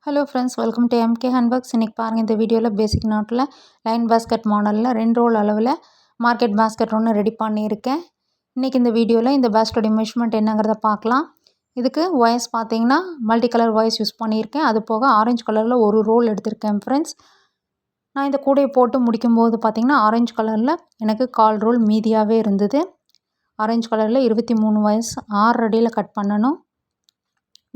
Hello friends, welcome to MK handworks. இன்றைக்கி பாருங்கள், இந்த வீடியோவில் பேசிக் நாட்டில் லைன் பாஸ்கெட் மாடலில் 2 ரோல் அளவில் மார்க்கெட் பாஸ்கெட் ஒன்று ரெடி பண்ணியிருக்கேன். இன்றைக்கி இந்த வீடியோவில் இந்த பாஸ்கெட்டோட மெஷர்மெண்ட் என்னங்கிறத பார்க்கலாம். இதுக்கு ஒயர்ஸ் பார்த்தீங்கன்னா மல்டி கலர் ஒயர்ஸ் யூஸ் பண்ணியிருக்கேன். அது போக ஆரஞ்சு கலரில் ஒரு ரோல் எடுத்திருக்கேன் ஃப்ரெண்ட்ஸ். நான் இந்த கூடையை போட்டு முடிக்கும்போது பார்த்திங்கன்னா ஆரஞ்சு கலரில் எனக்கு 1/4 ரோல் மீதியாகவே இருந்தது. ஆரஞ்சு கலரில் 23 ஒயர்ஸ் 6 அடியில் கட் பண்ணணும்.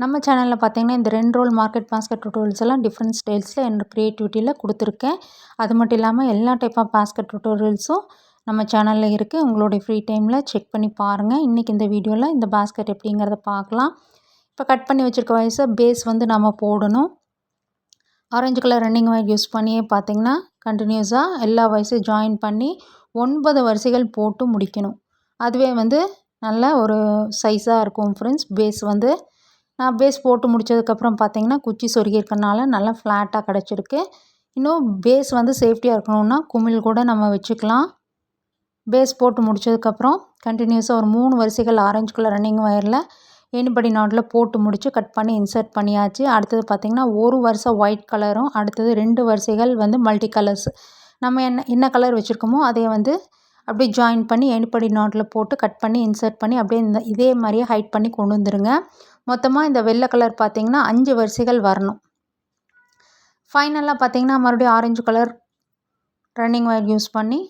நம்ம சேனலில் பார்த்தீங்கன்னா இந்த 2 ரோல் மார்க்கெட் பாஸ்கெட் டுட்டோரியல்ஸ் எல்லாம் டிஃப்ரெண்ட் ஸ்டைல்ஸில் என்னோடய க்ரியேட்டிவிட்டியில் கொடுத்துருக்கேன். அது மட்டும் இல்லாமல் எல்லா டைப் ஆஃப் பாஸ்கெட் டுட்டோரியல்ஸும் நம்ம சேனலில் இருக்குது. உங்களுடைய ஃப்ரீ டைமில் செக் பண்ணி பாருங்கள். இன்றைக்கி இந்த வீடியோவில் இந்த பாஸ்கெட் எப்படிங்கிறத பார்க்கலாம். இப்போ கட் பண்ணி வச்சுருக்க வயசை பேஸ் வந்து நம்ம போடணும். Orange colour running wire use பண்ணியே பார்த்திங்கன்னா கண்டினியூஸாக எல்லா வயசையும் ஜாயின் பண்ணி 9 வரிசைகள் போட்டு முடிக்கணும். அதுவே வந்து நல்ல ஒரு சைஸாக இருக்கும் ஃப்ரெண்ட்ஸ். பேஸ் வந்து நான் பேஸ் போட்டு முடித்ததுக்கப்புறம் பார்த்திங்கன்னா குச்சி சொருகியிருக்கனால நல்லா ஃப்ளாட்டாக கிடச்சிருக்கு. இன்னும் பேஸ் வந்து சேஃப்டியாக இருக்கணும்னா குமிழ் கூட நம்ம வச்சுக்கலாம். பேஸ் போட்டு முடித்ததுக்கப்புறம் கண்டினியூஸாக ஒரு 3 வரிசைகள் ஆரஞ்சு கலர் ரன்னிங் ஒயரில் எனிபடி நாட்டில் போட்டு முடித்து கட் பண்ணி இன்சர்ட் பண்ணியாச்சு. அடுத்தது பார்த்திங்கன்னா ஒரு வரிசை ஒயிட் கலரும் அடுத்தது 2 வரிசைகள் வந்து மல்டி கலர்ஸ். நம்ம என்ன கலர் வச்சுருக்கோமோ அதை வந்து அப்படியே ஜாயின் பண்ணி எனிபடி நாட்டில் போட்டு கட் பண்ணி இன்சர்ட் பண்ணி அப்படியே இதே மாதிரியே ஹைட் பண்ணி கொண்டு வந்துடுங்க. மொத்தமாக இந்த வெள்ளை கலர் பார்த்திங்கன்னா 5 வரிசைகள் வரணும். ஃபைனலாக பார்த்திங்கன்னா மறுபடியும் orange colour running wire use பண்ணி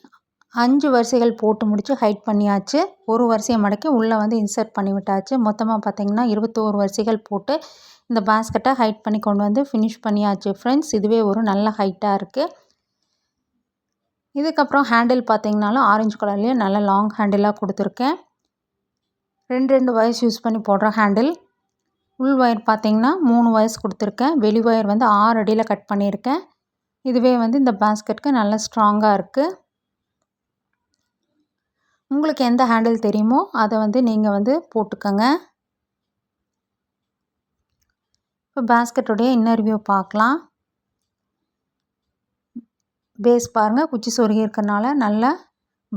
5 வரிசைகள் போட்டு முடித்து ஹைட் பண்ணியாச்சு. ஒரு வரிசையை மடக்கி உள்ளே வந்து இன்சர்ட் பண்ணி விட்டாச்சு. மொத்தமாக பார்த்திங்கன்னா 21 வரிசைகள் போட்டு இந்த பாஸ்கெட்டை ஹைட் பண்ணி கொண்டு வந்து ஃபினிஷ் பண்ணியாச்சு ஃப்ரெண்ட்ஸ். இதுவே ஒரு நல்ல ஹைட்டாக இருக்குது. இதுக்கப்புறம் ஹேண்டில் பார்த்திங்கனாலும் ஆரஞ்சு கலர்லேயே நல்ல லாங் ஹேண்டிலாக கொடுத்துருக்கேன். 2 வயர்ஸ் யூஸ் பண்ணி போடுற ஹேண்டில். உள் ஒயர் பார்த்திங்கன்னா 3 வயர்ஸ் கொடுத்துருக்கேன். வெளி ஒயர் வந்து 6 அடியில் கட் பண்ணியிருக்கேன். இதுவே வந்து இந்த பாஸ்கெட்டுக்கு நல்ல ஸ்ட்ராங்காக இருக்குது. உங்களுக்கு எந்த ஹேண்டில் தெரியுமோ அதை வந்து நீங்கள் வந்து போட்டுக்கோங்க. இப்போ பாஸ்கெட்டோடைய இன்னர் வியூ பார்க்கலாம். பேஸ் பாருங்கள், குச்சி சொருகி இருக்கிறனால நல்ல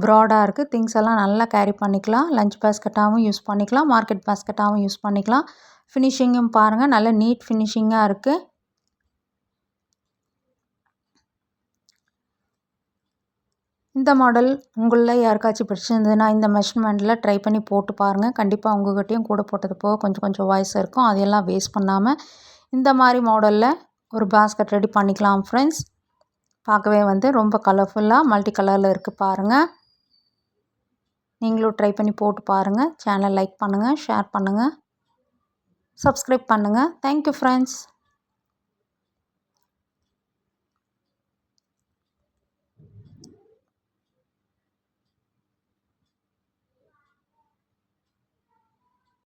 ப்ராடாக இருக்குது. திங்ஸ் எல்லாம் நல்லா கேரி பண்ணிக்கலாம். லஞ்ச் பாஸ்கெட்டாகவும் யூஸ் பண்ணிக்கலாம், மார்க்கெட் பாஸ்கெட்டாகவும் யூஸ் பண்ணிக்கலாம். ஃபினிஷிங்கும் பாருங்கள், நல்ல நீட் ஃபினிஷிங்காக இருக்குது. இந்த மாடல் உங்களில் யாருக்காச்சும் பிடிச்சிருந்ததுன்னா இந்த மெஷர்மெண்ட்டில் ட்ரை பண்ணி போட்டு பாருங்கள். கண்டிப்பாக உங்கள்கிட்டையும் கூட போட்டது போக கொஞ்சம் வாய்ஸ் இருக்கும். அதையெல்லாம் வேஸ்ட் பண்ணாமல் இந்த மாதிரி மாடலில் ஒரு பாஸ்கெட் ரெடி பண்ணிக்கலாம் ஃப்ரெண்ட்ஸ். பார்க்கவே வந்து ரொம்ப கலர்ஃபுல்லாக மல்டி கலரில் இருக்குது பாருங்கள். நீங்களும் ட்ரை பண்ணி போட்டு பாருங்கள். சேனல் லைக் பண்ணுங்கள், ஷேர் பண்ணுங்கள், சப்ஸ்கிரைப் பண்ணுங்கள். Thank you friends.